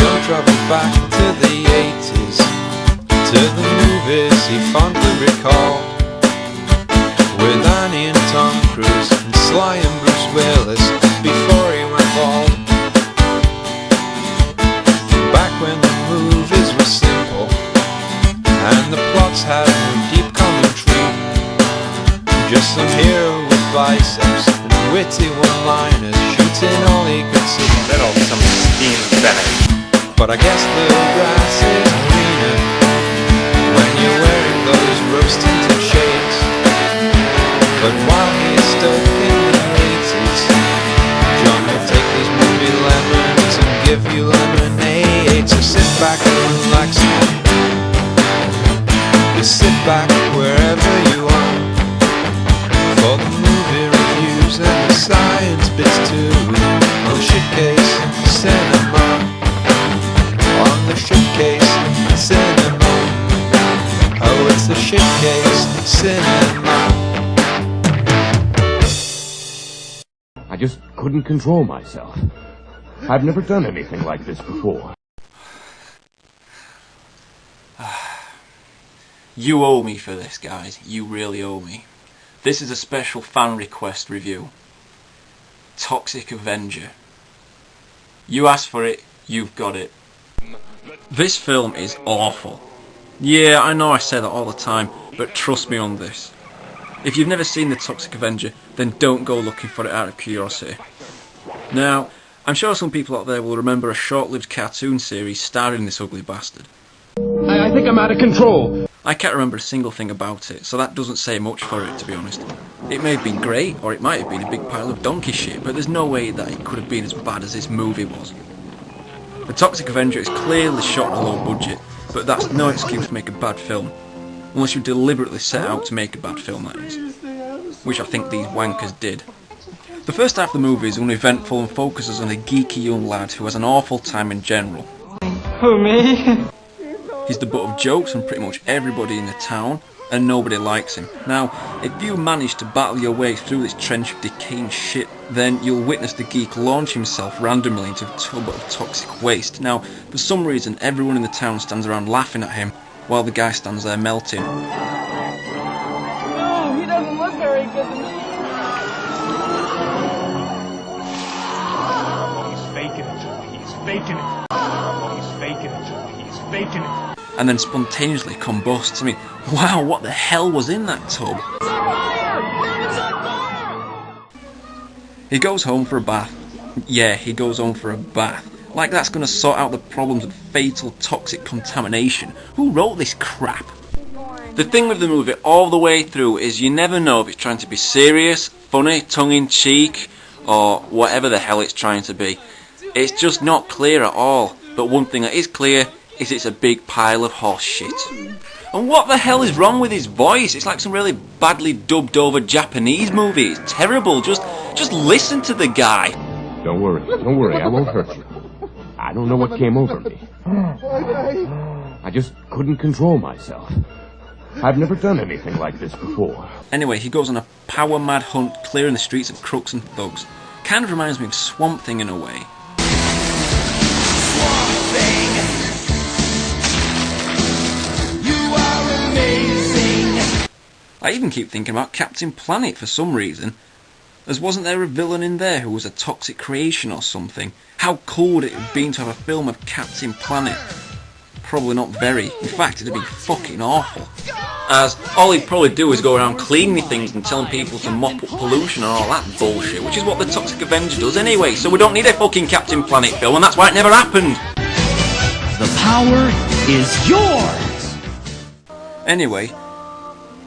He'll travel back to the 80s, to the movies he fondly recalled, with Annie and Tom Cruise and Sly and Bruce Willis before he went bald. Back when the movies were simple and the plots had no deep commentary, just some hero with biceps and witty one-liners shooting all he could see. Little some steam Bennett. But I guess the grass is greener when you're wearing those rose-tinted shades. But while he's stuck in the 80s, John will take his movie lemons and give you lemonade. So sit back and relax, just sit back wherever you are, for the movie reviews and the science bits too, on Shitcase Cinema. On the Shitcase Cinema. Oh, it's the Shitcase Cinema. I just couldn't control myself. I've never done anything like this before. You owe me for this, guys. You really owe me. This is a special fan request review. Toxic Avenger. You asked for it, you've got it. This film is awful. Yeah, I know I say that all the time, but trust me on this. If you've never seen The Toxic Avenger, then don't go looking for it out of curiosity. Now, I'm sure some people out there will remember a short-lived cartoon series starring this ugly bastard. I think I'm out of control. I can't remember a single thing about it, so that doesn't say much for it, to be honest. It may have been great, or it might have been a big pile of donkey shit, but there's no way that it could have been as bad as this movie was. The Toxic Avenger is clearly shot on a low budget, but that's no excuse to make a bad film. Unless you deliberately set out to make a bad film, that is. Which I think these wankers did. The first half of the movie is uneventful and focuses on a geeky young lad who has an awful time in general. Who, me? He's the butt of jokes from pretty much everybody in the town, and nobody likes him. Now, if you manage to battle your way through this trench of decaying shit, then you'll witness the geek launch himself randomly into a tub of toxic waste. Now, for some reason, everyone in the town stands around laughing at him, while the guy stands there melting. No, he doesn't look very good to me. He's faking it. He's faking it. He's faking it. He's faking it. And then spontaneously combusts. I mean, wow, what the hell was in that tub? He goes home for a bath. Yeah, he goes home for a bath. Like that's gonna sort out the problems of fatal toxic contamination. Who wrote this crap? The thing with the movie all the way through is you never know if it's trying to be serious, funny, tongue-in-cheek, or whatever the hell it's trying to be. It's just not clear at all. But one thing that is clear is it's a big pile of horse shit. And what the hell is wrong with his voice? It's like some really badly dubbed over Japanese movie. It's terrible. Just listen to the guy. Don't worry, I won't hurt you. I don't know what came over me. I just couldn't control myself. I've never done anything like this before. Anyway, he goes on a power-mad hunt clearing the streets of crooks and thugs. Kind of reminds me of Swamp Thing in a way. I even keep thinking about Captain Planet for some reason. As wasn't there a villain in there who was a toxic creation or something? How cool would it have been to have a film of Captain Planet? Probably not very. In fact, it'd have been fucking awful. As all he'd probably do is go around cleaning things and telling people to mop up pollution and all that bullshit, which is what the Toxic Avenger does anyway, so we don't need a fucking Captain Planet film, and that's why it never happened! The power is yours! Anyway,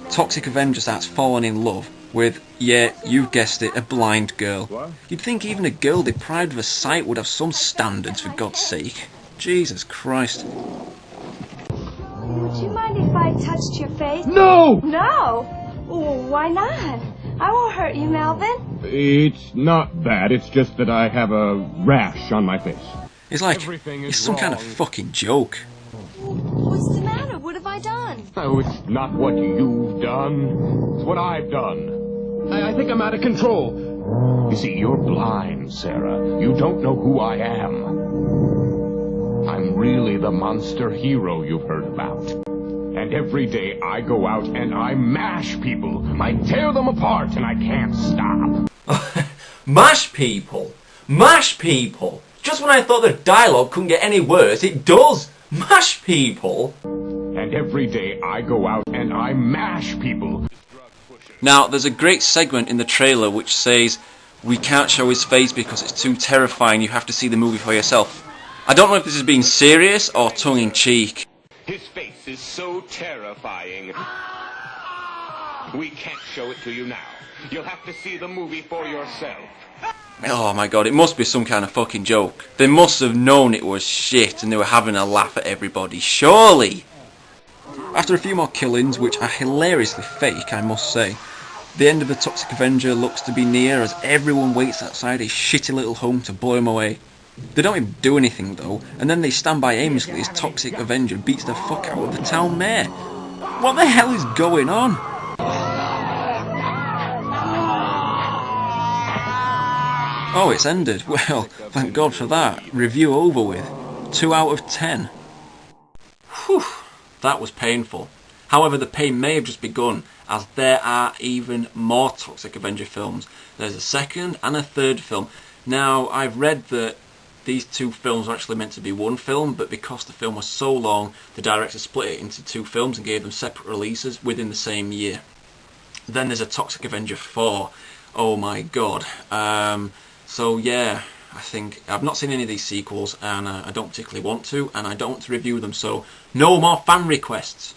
Toxic Avenger starts falling in love with, yeah, you've guessed it, a blind girl. What? You'd think even a girl deprived of a sight would have some standards, for God's sake. Jesus Christ. Would you mind if I touched your face? No! No? Well, why not? I won't hurt you, Melvin. It's not that, it's just that I have a rash on my face. It's like, Everything is it's some kind of wrong. fucking joke. What's the matter? What have I done? Oh, it's not what you've done. It's what I've done. I think I'm out of control. You see, you're blind, Sarah. You don't know who I am. I'm really the monster hero you've heard about. And every day I go out and I mash people. I tear them apart and I can't stop. Mash people! Mash people! Just when I thought the dialogue couldn't get any worse, it does! Mash people! And every day I go out and I mash people. Now, there's a great segment in the trailer which says, "We can't show his face because it's too terrifying, you have to see the movie for yourself." I don't know if this is being serious or tongue-in-cheek. His face is so terrifying. We can't show it to you now. You'll have to see the movie for yourself. Oh my god, it must be some kind of fucking joke. They must have known it was shit and they were having a laugh at everybody, surely! After a few more killings, which are hilariously fake, I must say, the end of the Toxic Avenger looks to be near as everyone waits outside his shitty little home to blow him away. They don't even do anything though, and then they stand by aimlessly as Toxic Avenger beats the fuck out of the town mayor. What the hell is going on? Oh, it's ended. Well, thank God for that. Review over with. 2 out of 10. Whew, that was painful. However, the pain may have just begun, as there are even more Toxic Avenger films. There's a second and a third film. Now, I've read that these two films were actually meant to be one film, but because the film was so long, the director split it into 2 films and gave them separate releases within the same year. Then there's a Toxic Avenger 4. Oh my god. So yeah, I think I've not seen any of these sequels, and I don't particularly want to, and I don't want to review them, so no more fan requests.